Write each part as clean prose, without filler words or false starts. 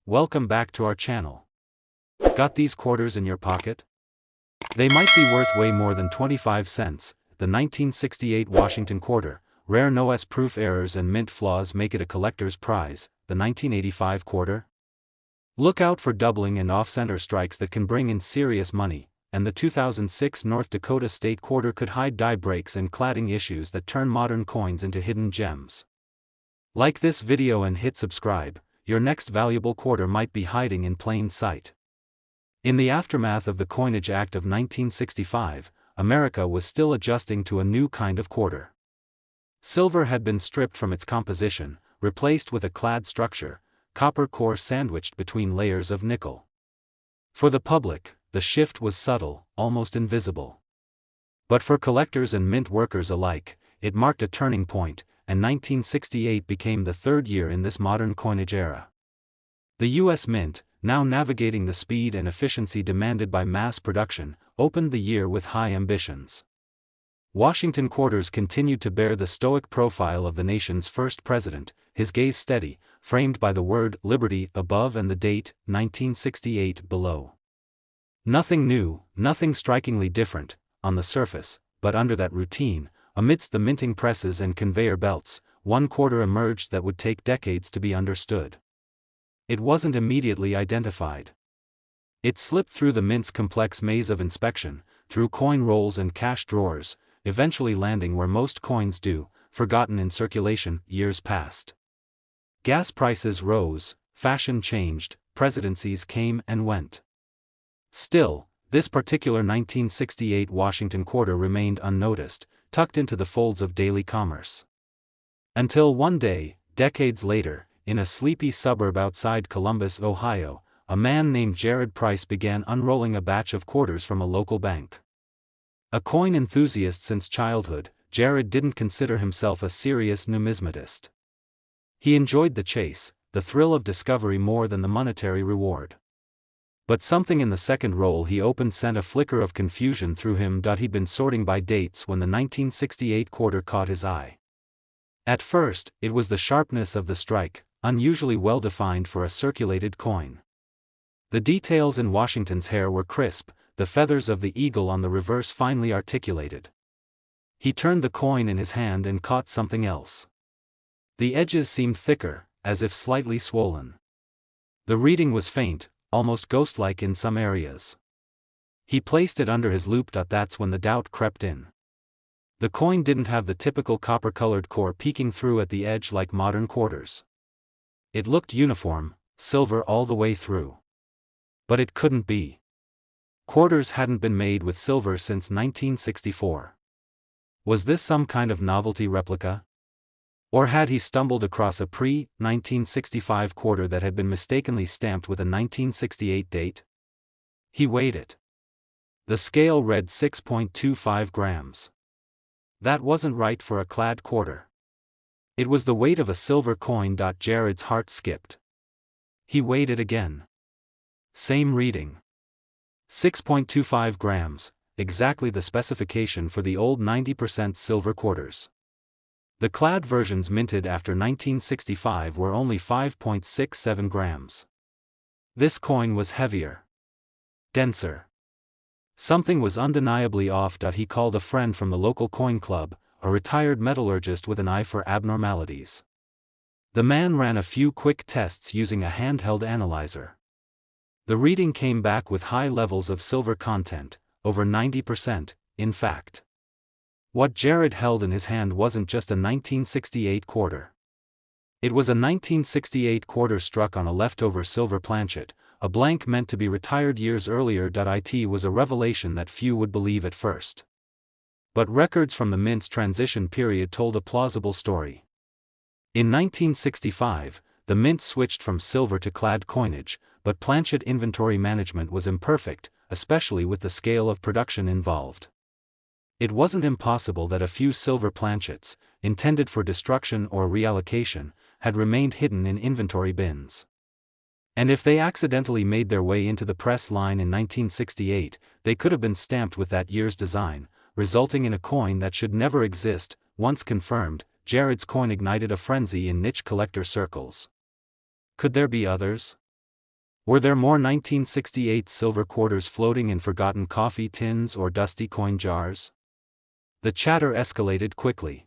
welcome back to our channel. Got these quarters in your pocket? They might be worth way more than 25 cents. The 1968 Washington quarter, rare no-proof errors and mint flaws make it a collector's prize. The 1985 quarter? Look out for doubling and off-center strikes that can bring in serious money, and the 2006 North Dakota State quarter could hide die breaks and cladding issues that turn modern coins into hidden gems. Like this video and hit subscribe. Your next valuable quarter might be hiding in plain sight. In the aftermath of the Coinage Act of 1965, America was still adjusting to a new kind of quarter. Silver had been stripped from its composition, replaced with a clad structure, copper core sandwiched between layers of nickel. For the public, the shift was subtle, almost invisible. But for collectors and mint workers alike, it marked a turning point, and 1968 became the third year in this modern coinage era. The U.S. Mint, now navigating the speed and efficiency demanded by mass production, opened the year with high ambitions. Washington quarters continued to bear the stoic profile of the nation's first president, his gaze steady, framed by the word liberty above and the date 1968 below. Nothing new, nothing strikingly different, on the surface, but under that routine, amidst the minting presses and conveyor belts, one quarter emerged that would take decades to be understood. It wasn't immediately identified. It slipped through the mint's complex maze of inspection, through coin rolls and cash drawers, eventually landing where most coins do, forgotten in circulation. Years passed. Gas prices rose, fashion changed, presidencies came and went. Still, this particular 1968 Washington quarter remained unnoticed, tucked into the folds of daily commerce. Until one day, decades later, in a sleepy suburb outside Columbus, Ohio, a man named Jared Price began unrolling a batch of quarters from a local bank. A coin enthusiast since childhood, Jared didn't consider himself a serious numismatist. He enjoyed the chase, the thrill of discovery more than the monetary reward. But something in the second roll he opened sent a flicker of confusion through him. He'd been sorting by dates when the 1968 quarter caught his eye. At first, it was the sharpness of the strike, unusually well defined for a circulated coin. The details in Washington's hair were crisp, the feathers of the eagle on the reverse finely articulated. He turned the coin in his hand and caught something else. The edges seemed thicker, as if slightly swollen. The reading was faint, almost ghost-like in some areas. He placed it under his loupe. That's when the doubt crept in. The coin didn't have the typical copper-colored core peeking through at the edge like modern quarters. It looked uniform, silver all the way through. But it couldn't be. Quarters hadn't been made with silver since 1964. Was this some kind of novelty replica? Or had he stumbled across a pre-1965 quarter that had been mistakenly stamped with a 1968 date? He weighed it. The scale read 6.25 grams. That wasn't right for a clad quarter. It was the weight of a silver coin. Jared's heart skipped. He weighed it again. Same reading. 6.25 grams, exactly the specification for the old 90% silver quarters. The clad versions minted after 1965 were only 5.67 grams. This coin was heavier. Denser. Something was undeniably off. He called a friend from the local coin club, a retired metallurgist with an eye for abnormalities. The man ran a few quick tests using a handheld analyzer. The reading came back with high levels of silver content, over 90%, in fact. What Jared held in his hand wasn't just a 1968 quarter. It was a 1968 quarter struck on a leftover silver planchet, a blank meant to be retired years earlier. It was a revelation that few would believe at first. But records from the mint's transition period told a plausible story. In 1965, the mint switched from silver to clad coinage, but planchet inventory management was imperfect, especially with the scale of production involved. It wasn't impossible that a few silver planchets, intended for destruction or reallocation, had remained hidden in inventory bins. And if they accidentally made their way into the press line in 1968, they could have been stamped with that year's design, resulting in a coin that should never exist. Once confirmed, Jared's coin ignited a frenzy in niche collector circles. Could there be others? Were there more 1968 silver quarters floating in forgotten coffee tins or dusty coin jars? The chatter escalated quickly.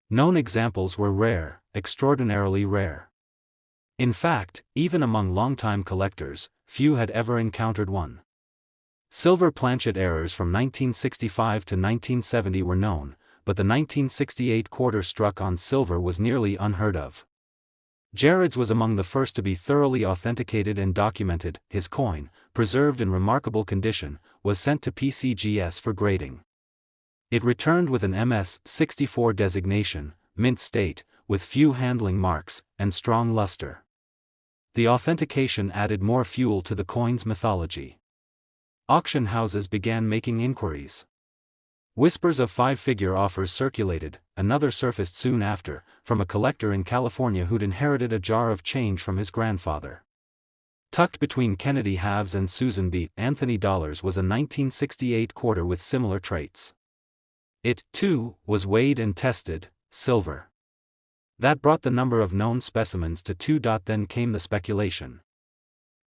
Known examples were rare, extraordinarily rare. In fact, even among longtime collectors, few had ever encountered one. Silver planchet errors from 1965 to 1970 were known, but the 1968 quarter struck on silver was nearly unheard of. Jared's was among the first to be thoroughly authenticated and documented. His coin, preserved in remarkable condition, was sent to PCGS for grading. It returned with an MS-64 designation, mint state, with few handling marks, and strong luster. The authentication added more fuel to the coin's mythology. Auction houses began making inquiries. Whispers of five-figure offers circulated. Another surfaced soon after, from a collector in California who'd inherited a jar of change from his grandfather. Tucked between Kennedy halves and Susan B. Anthony dollars was a 1968 quarter with similar traits. It, too, was weighed and tested, silver. That brought the number of known specimens to 2. Then came the speculation.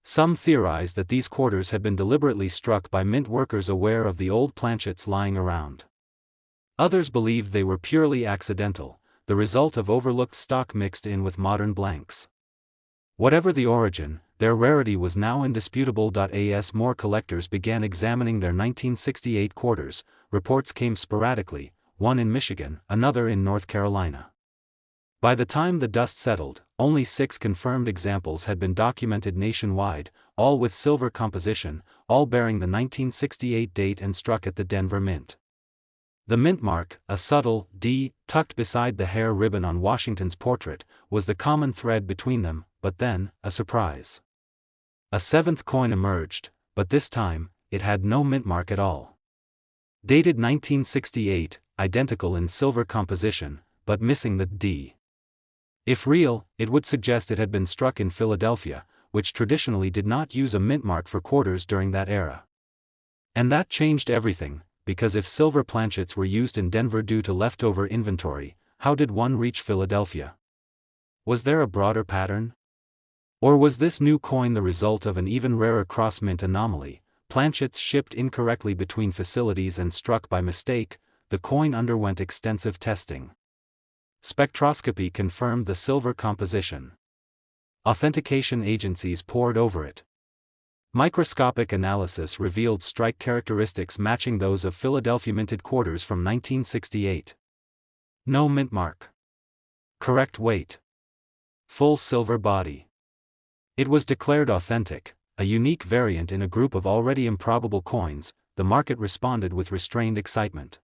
Some theorized that these quarters had been deliberately struck by mint workers aware of the old planchets lying around. Others believed they were purely accidental, the result of overlooked stock mixed in with modern blanks. Whatever the origin, their rarity was now indisputable. As more collectors began examining their 1968 quarters, reports came sporadically, one in Michigan, another in North Carolina. By the time the dust settled, only 6 confirmed examples had been documented nationwide, all with silver composition, all bearing the 1968 date and struck at the Denver Mint. The mint mark, a subtle D, tucked beside the hair ribbon on Washington's portrait, was the common thread between them, but then, a surprise. A 7th coin emerged, but this time, it had no mint mark at all. Dated 1968, identical in silver composition, but missing the D. If real, it would suggest it had been struck in Philadelphia, which traditionally did not use a mint mark for quarters during that era. And that changed everything, because if silver planchets were used in Denver due to leftover inventory, how did one reach Philadelphia? Was there a broader pattern? Or was this new coin the result of an even rarer cross-mint anomaly? Planchets shipped incorrectly between facilities and struck by mistake. The coin underwent extensive testing. Spectroscopy confirmed the silver composition. Authentication agencies pored over it. Microscopic analysis revealed strike characteristics matching those of Philadelphia minted quarters from 1968. No mint mark. Correct weight. Full silver body. It was declared authentic, a unique variant in a group of already improbable coins. The market responded with restrained excitement.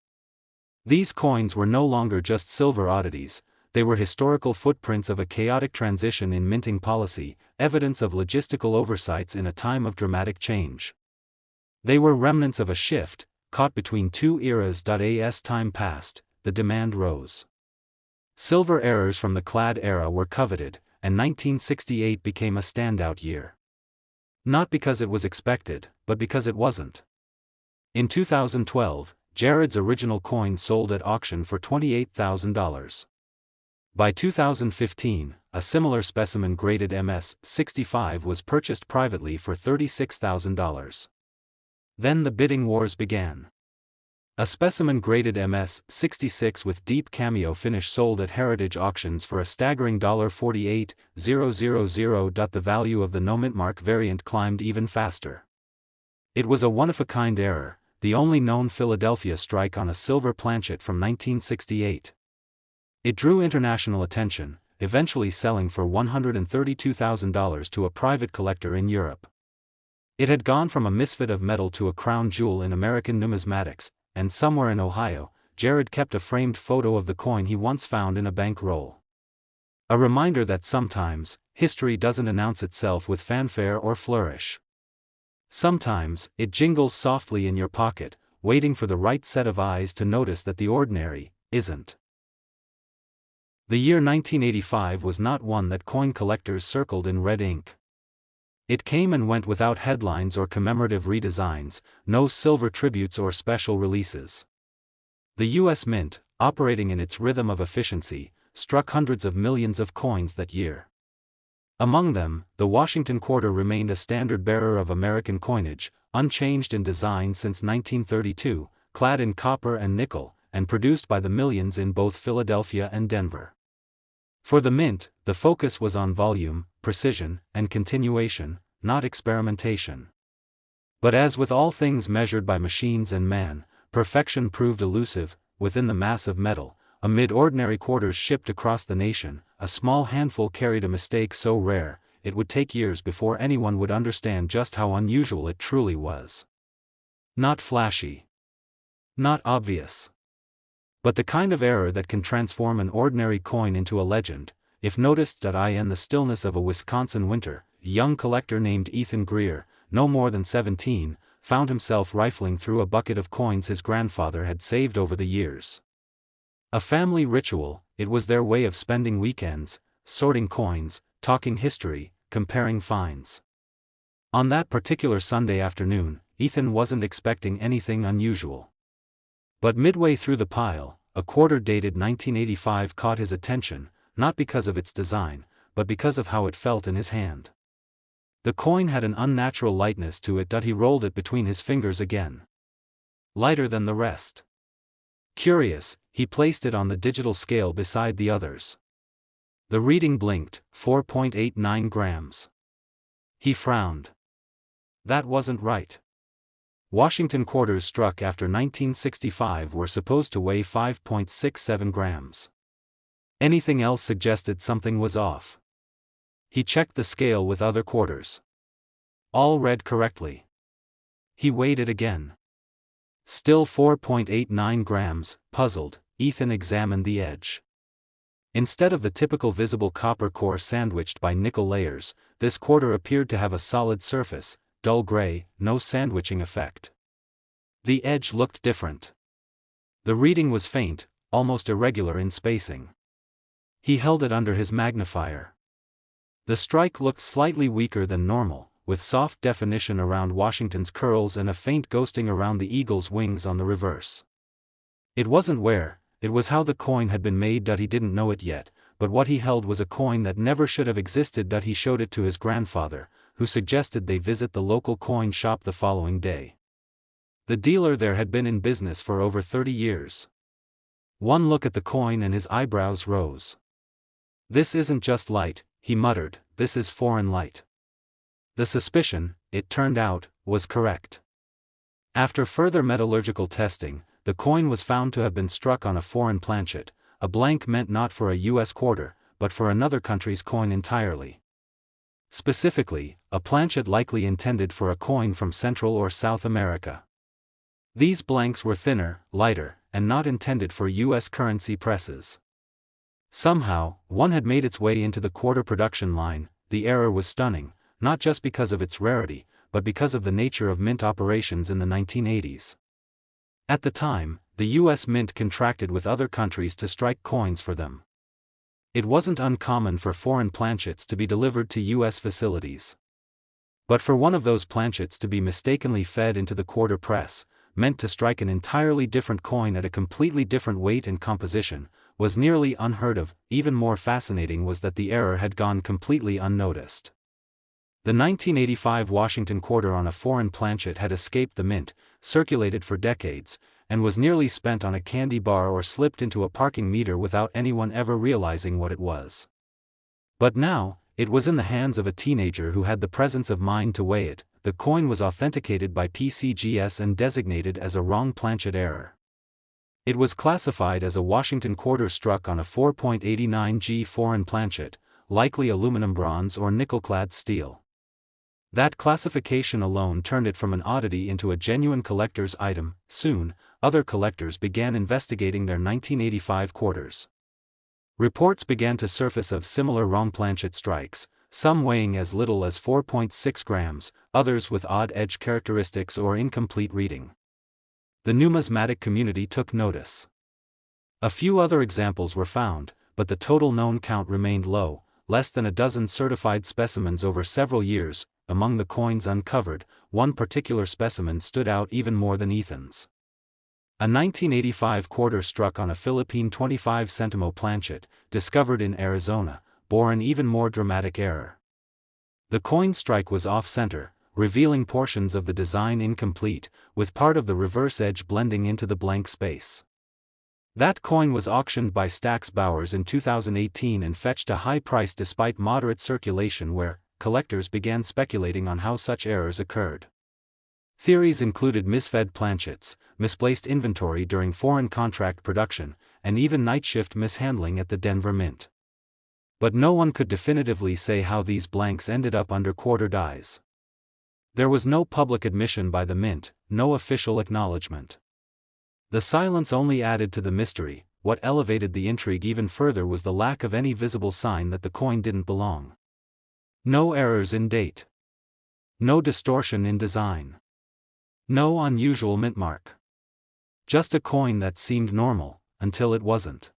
These coins were no longer just silver oddities, they were historical footprints of a chaotic transition in minting policy, evidence of logistical oversights in a time of dramatic change. They were remnants of a shift, caught between 2 eras. As time passed, the demand rose. Silver errors from the clad era were coveted, and 1968 became a standout year. Not because it was expected, but because it wasn't. In 2012, Jared's original coin sold at auction for $28,000. By 2015, a similar specimen graded MS-65 was purchased privately for $36,000. Then the bidding wars began. A specimen graded MS-66 with deep cameo finish sold at heritage auctions for a staggering $48,000. The value of the no mint mark variant climbed even faster. It was a one-of-a-kind error, the only known Philadelphia strike on a silver planchet from 1968. It drew international attention, eventually selling for $132,000 to a private collector in Europe. It had gone from a misfit of metal to a crown jewel in American numismatics, and somewhere in Ohio, Jared kept a framed photo of the coin he once found in a bank roll. A reminder that sometimes, history doesn't announce itself with fanfare or flourish. Sometimes, it jingles softly in your pocket, waiting for the right set of eyes to notice that the ordinary isn't. The year 1985 was not one that coin collectors circled in red ink. It came and went without headlines or commemorative redesigns, no silver tributes or special releases. The U.S. Mint, operating in its rhythm of efficiency, struck hundreds of millions of coins that year. Among them, the Washington quarter remained a standard-bearer of American coinage, unchanged in design since 1932, clad in copper and nickel, and produced by the millions in both Philadelphia and Denver. For the mint, the focus was on volume, precision, and continuation, not experimentation. But as with all things measured by machines and man, perfection proved elusive. Within the mass of metal, amid ordinary quarters shipped across the nation, a small handful carried a mistake so rare, it would take years before anyone would understand just how unusual it truly was. Not flashy. Not obvious. But the kind of error that can transform an ordinary coin into a legend. If noticed. In the stillness of a Wisconsin winter, a young collector named Ethan Greer, no more than 17, found himself rifling through a bucket of coins his grandfather had saved over the years. A family ritual, it was their way of spending weekends, sorting coins, talking history, comparing finds. On that particular Sunday afternoon, Ethan wasn't expecting anything unusual. But midway through the pile, a quarter dated 1985 caught his attention, not because of its design, but because of how it felt in his hand. The coin had an unnatural lightness to it that he rolled it between his fingers again. Lighter than the rest. Curious, he placed it on the digital scale beside the others. The reading blinked, 4.89 grams. He frowned. That wasn't right. Washington quarters struck after 1965 were supposed to weigh 5.67 grams. Anything else suggested something was off. He checked the scale with other quarters. All read correctly. He weighed it again. Still 4.89 grams, puzzled, Ethan examined the edge. Instead of the typical visible copper core sandwiched by nickel layers, this quarter appeared to have a solid surface, dull gray, no sandwiching effect. The edge looked different. The reading was faint, almost irregular in spacing. He held it under his magnifier. The strike looked slightly weaker than normal, with soft definition around Washington's curls and a faint ghosting around the eagle's wings on the reverse. It wasn't where, it was how the coin had been made. He didn't know it yet, but what he held was a coin that never should have existed. He showed it to his grandfather, who suggested they visit the local coin shop the following day. The dealer there had been in business for over 30 years. One look at the coin and his eyebrows rose. "This isn't just light," he muttered, "this is foreign light." The suspicion, it turned out, was correct. After further metallurgical testing, the coin was found to have been struck on a foreign planchet, a blank meant not for a U.S. quarter, but for another country's coin entirely. Specifically, a planchet likely intended for a coin from Central or South America. These blanks were thinner, lighter, and not intended for U.S. currency presses. Somehow, one had made its way into the quarter production line. The error was stunning, not just because of its rarity, but because of the nature of mint operations in the 1980s. At the time, the U.S. Mint contracted with other countries to strike coins for them. It wasn't uncommon for foreign planchets to be delivered to U.S. facilities. But for one of those planchets to be mistakenly fed into the quarter press, meant to strike an entirely different coin at a completely different weight and composition, was nearly unheard of. Even more fascinating was that the error had gone completely unnoticed. The 1985 Washington quarter on a foreign planchet had escaped the mint, circulated for decades, and was nearly spent on a candy bar or slipped into a parking meter without anyone ever realizing what it was. But now, it was in the hands of a teenager who had the presence of mind to weigh it. The coin was authenticated by PCGS and designated as a wrong planchet error. It was classified as a Washington quarter struck on a 4.89 G foreign planchet, likely aluminum bronze or nickel-clad steel. That classification alone turned it from an oddity into a genuine collector's item. Soon, other collectors began investigating their 1985 quarters. Reports began to surface of similar wrong planchet strikes, some weighing as little as 4.6 grams, others with odd edge characteristics or incomplete reading. The numismatic community took notice. A few other examples were found, but the total known count remained low, less than a dozen certified specimens over several years. Among the coins uncovered, one particular specimen stood out even more than Ethan's. A 1985 quarter struck on a Philippine 25 centimo planchet, discovered in Arizona, bore an even more dramatic error. The coin strike was off-center, revealing portions of the design incomplete, with part of the reverse edge blending into the blank space. That coin was auctioned by Stax Bowers in 2018 and fetched a high price despite moderate circulation, where collectors began speculating on how such errors occurred. Theories included misfed planchets, misplaced inventory during foreign contract production, and even night shift mishandling at the Denver Mint. But no one could definitively say how these blanks ended up under quarter dies. There was no public admission by the Mint, no official acknowledgement. The silence only added to the mystery. What elevated the intrigue even further was the lack of any visible sign that the coin didn't belong. No errors in date. No distortion in design. No unusual mint mark. Just a coin that seemed normal, until it wasn't.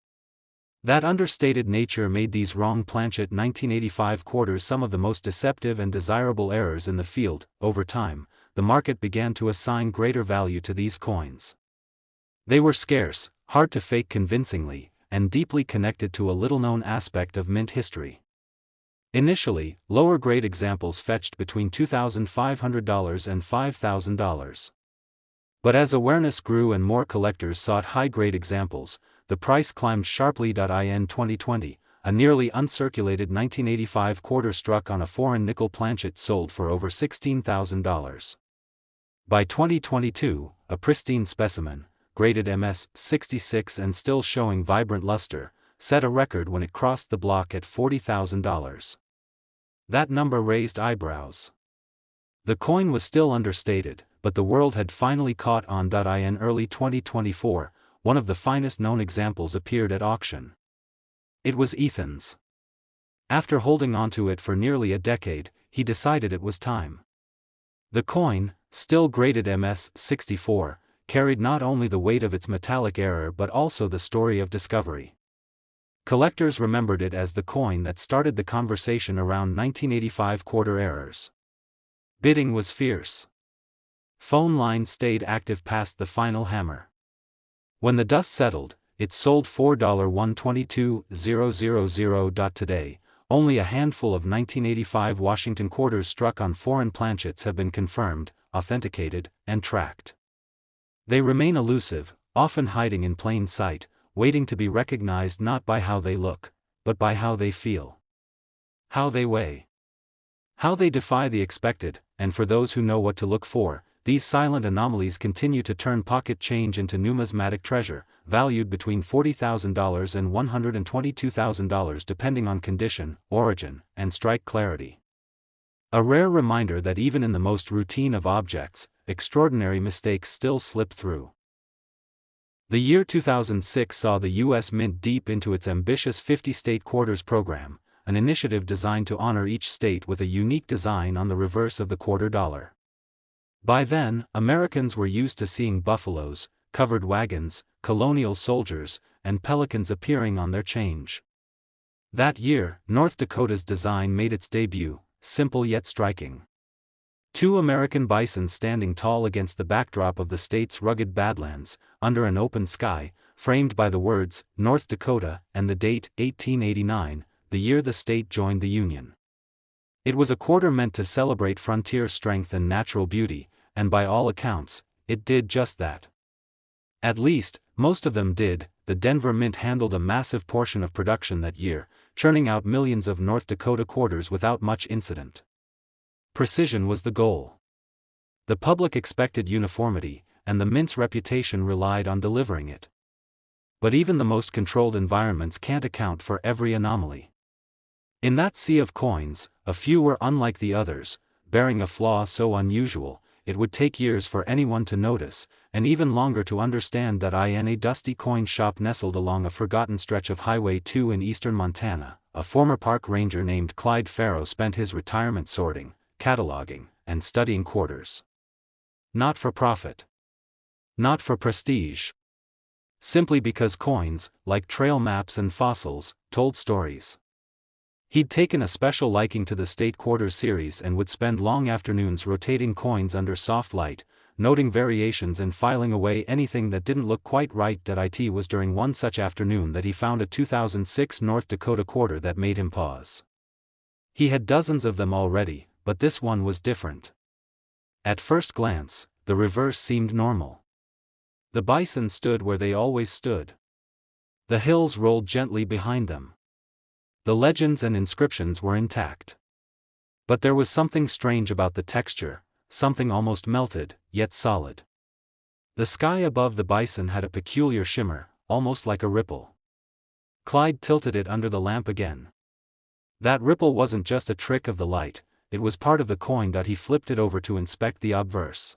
That understated nature made these wrong planchet 1985 quarters some of the most deceptive and desirable errors in the field. Over time, the market began to assign greater value to these coins. They were scarce, hard to fake convincingly, and deeply connected to a little-known aspect of mint history. Initially, lower-grade examples fetched between $2,500 and $5,000. But as awareness grew and more collectors sought high-grade examples, the price climbed sharply. In 2020, a nearly uncirculated 1985 quarter struck on a foreign nickel planchet sold for over $16,000. By 2022, a pristine specimen, graded MS 66 and still showing vibrant luster, set a record when it crossed the block at $40,000. That number raised eyebrows. The coin was still understated, but the world had finally caught on. In early 2024, one of the finest known examples appeared at auction. It was Ethan's. After holding onto it for nearly a decade, he decided it was time. The coin, still graded MS 64, carried not only the weight of its metallic error but also the story of discovery. Collectors remembered it as the coin that started the conversation around 1985 quarter errors. Bidding was fierce. Phone lines stayed active past the final hammer. When the dust settled, it sold for $122,000. Today, only a handful of 1985 Washington quarters struck on foreign planchets have been confirmed, authenticated, and tracked. They remain elusive, often hiding in plain sight, waiting to be recognized not by how they look, but by how they feel. How they weigh. How they defy the expected, and for those who know what to look for, these silent anomalies continue to turn pocket change into numismatic treasure, valued between $40,000 and $122,000 depending on condition, origin, and strike clarity. A rare reminder that even in the most routine of objects, extraordinary mistakes still slip through. The year 2006 saw the U.S. Mint deep into its ambitious 50-state quarters program, an initiative designed to honor each state with a unique design on the reverse of the quarter dollar. By then, Americans were used to seeing buffaloes, covered wagons, colonial soldiers, and pelicans appearing on their change. That year, North Dakota's design made its debut, simple yet striking. Two American bison standing tall against the backdrop of the state's rugged badlands, under an open sky, framed by the words, North Dakota, and the date, 1889, the year the state joined the Union. It was a quarter meant to celebrate frontier strength and natural beauty, and by all accounts, it did just that. At least, most of them did. The Denver Mint handled a massive portion of production that year, churning out millions of North Dakota quarters without much incident. Precision was the goal. The public expected uniformity, and the Mint's reputation relied on delivering it. But even the most controlled environments can't account for every anomaly. In that sea of coins, a few were unlike the others, bearing a flaw so unusual, it would take years for anyone to notice, and even longer to understand. In a dusty coin shop nestled along a forgotten stretch of Highway 2 in eastern Montana, a former park ranger named Clyde Farrow spent his retirement sorting, cataloging, and studying quarters. Not for profit. Not for prestige. Simply because coins, like trail maps and fossils, told stories. He'd taken a special liking to the state quarters series and would spend long afternoons rotating coins under soft light, noting variations and filing away anything that didn't look quite right. It was during one such afternoon that he found a 2006 North Dakota quarter that made him pause. He had dozens of them already, but this one was different. At first glance, the reverse seemed normal. The bison stood where they always stood. The hills rolled gently behind them. The legends and inscriptions were intact. But there was something strange about the texture, something almost melted, yet solid. The sky above the bison had a peculiar shimmer, almost like a ripple. Clyde tilted it under the lamp again. That ripple wasn't just a trick of the light, it was part of the coin. He flipped it over to inspect the obverse.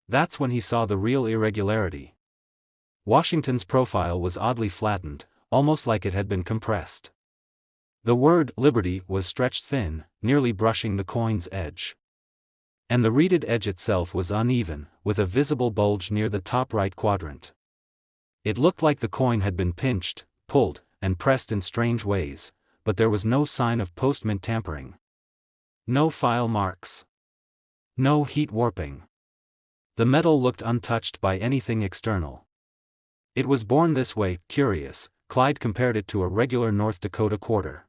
That's when he saw the real irregularity. Washington's profile was oddly flattened, almost like it had been compressed. The word "Liberty" was stretched thin, nearly brushing the coin's edge. And the reeded edge itself was uneven, with a visible bulge near the top right quadrant. It looked like the coin had been pinched, pulled, and pressed in strange ways, but there was no sign of post-mint tampering. No file marks. No heat warping. The metal looked untouched by anything external. It was born this way. Curious, Clyde compared it to a regular North Dakota quarter.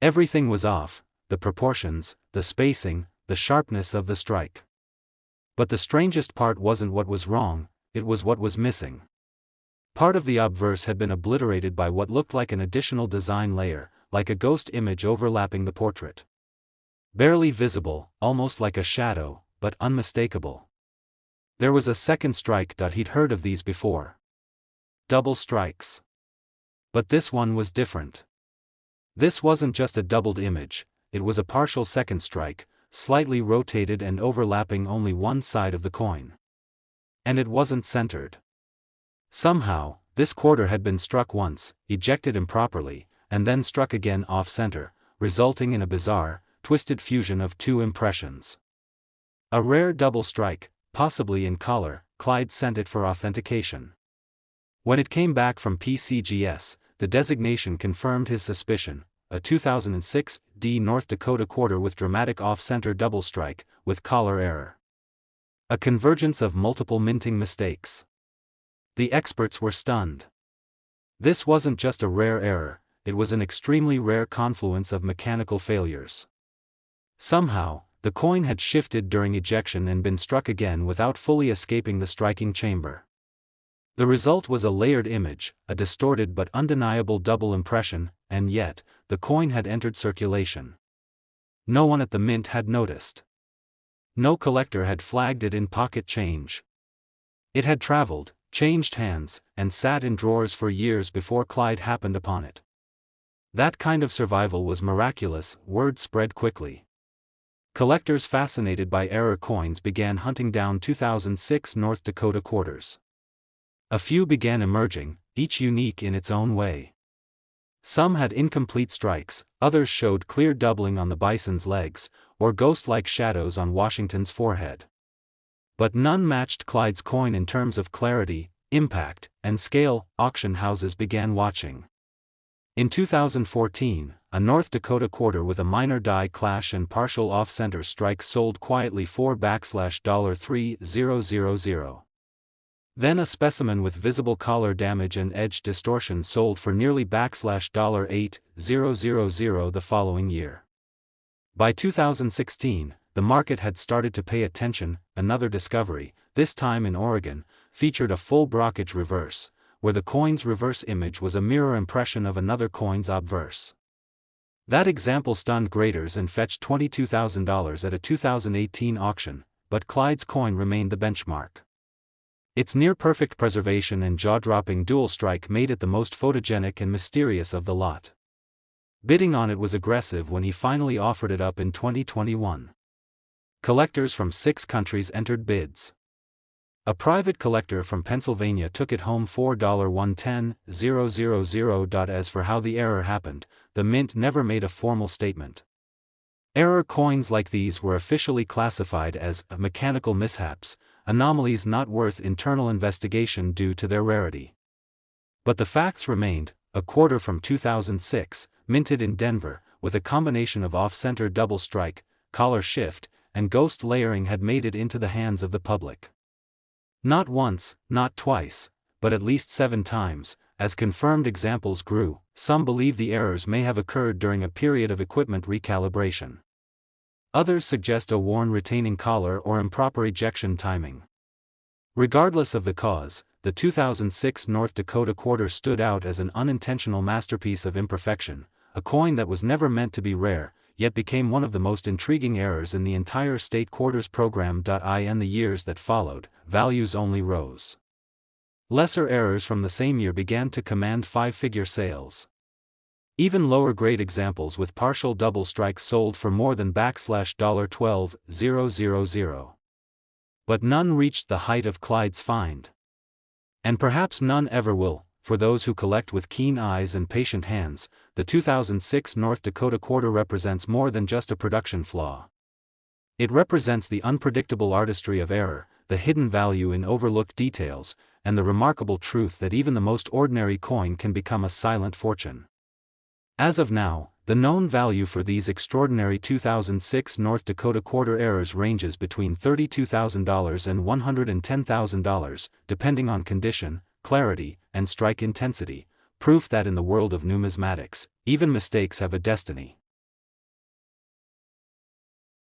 Everything was off, the proportions, the spacing, the sharpness of the strike. But the strangest part wasn't what was wrong, it was what was missing. Part of the obverse had been obliterated by what looked like an additional design layer, like a ghost image overlapping the portrait. Barely visible, almost like a shadow, but unmistakable. There was a second strike. He'd heard of these before. Double strikes. But this one was different. This wasn't just a doubled image, it was a partial second strike, slightly rotated and overlapping only one side of the coin. And it wasn't centered. Somehow, this quarter had been struck once, ejected improperly, and then struck again off-center, resulting in a bizarre, twisted fusion of two impressions. A rare double strike, possibly in color. Clyde sent it for authentication. When it came back from PCGS, the designation confirmed his suspicion: a 2006 D North Dakota quarter with dramatic off-center double strike, with collar error. A convergence of multiple minting mistakes. The experts were stunned. This wasn't just a rare error, it was an extremely rare confluence of mechanical failures. Somehow, the coin had shifted during ejection and been struck again without fully escaping the striking chamber. The result was a layered image, a distorted but undeniable double impression, and yet, the coin had entered circulation. No one at the mint had noticed. No collector had flagged it in pocket change. It had traveled, changed hands, and sat in drawers for years before Clyde happened upon it. That kind of survival was miraculous. Word spread quickly. Collectors fascinated by error coins began hunting down 2006 North Dakota quarters. A few began emerging, each unique in its own way. Some had incomplete strikes, others showed clear doubling on the bison's legs, or ghost-like shadows on Washington's forehead. But none matched Clyde's coin in terms of clarity, impact, and scale. Auction houses began watching. In 2014, a North Dakota quarter with a minor die clash and partial off-center strike sold quietly for $3,000. Then a specimen with visible collar damage and edge distortion sold for nearly $8,000 the following year. By 2016, the market had started to pay attention. Another discovery, this time in Oregon, featured a full brockage reverse, where the coin's reverse image was a mirror impression of another coin's obverse. That example stunned graders and fetched $22,000 at a 2018 auction, but Clyde's coin remained the benchmark. Its near-perfect preservation and jaw-dropping dual strike made it the most photogenic and mysterious of the lot. Bidding on it was aggressive when he finally offered it up in 2021. Collectors from 6 countries entered bids. A private collector from Pennsylvania took it home for $110,000. As for how the error happened, the mint never made a formal statement. Error coins like these were officially classified as mechanical mishaps, anomalies not worth internal investigation due to their rarity. But the facts remained: a quarter from 2006, minted in Denver, with a combination of off-center double strike, collar shift, and ghost layering had made it into the hands of the public. Not once, not twice, but at least 7 times, as confirmed examples grew, some believe the errors may have occurred during a period of equipment recalibration. Others suggest a worn retaining collar or improper ejection timing. Regardless of the cause, the 2006 North Dakota quarter stood out as an unintentional masterpiece of imperfection, a coin that was never meant to be rare, yet became one of the most intriguing errors in the entire state quarters program. In the years that followed, values only rose. Lesser errors from the same year began to command five-figure sales. Even lower-grade examples with partial double strikes sold for more than $12,000. But none reached the height of Clyde's find. And perhaps none ever will. For those who collect with keen eyes and patient hands, the 2006 North Dakota quarter represents more than just a production flaw. It represents the unpredictable artistry of error, the hidden value in overlooked details, and the remarkable truth that even the most ordinary coin can become a silent fortune. As of now, the known value for these extraordinary 2006 North Dakota quarter errors ranges between $32,000 and $110,000, depending on condition, clarity, and strike intensity, proof that in the world of numismatics, even mistakes have a destiny.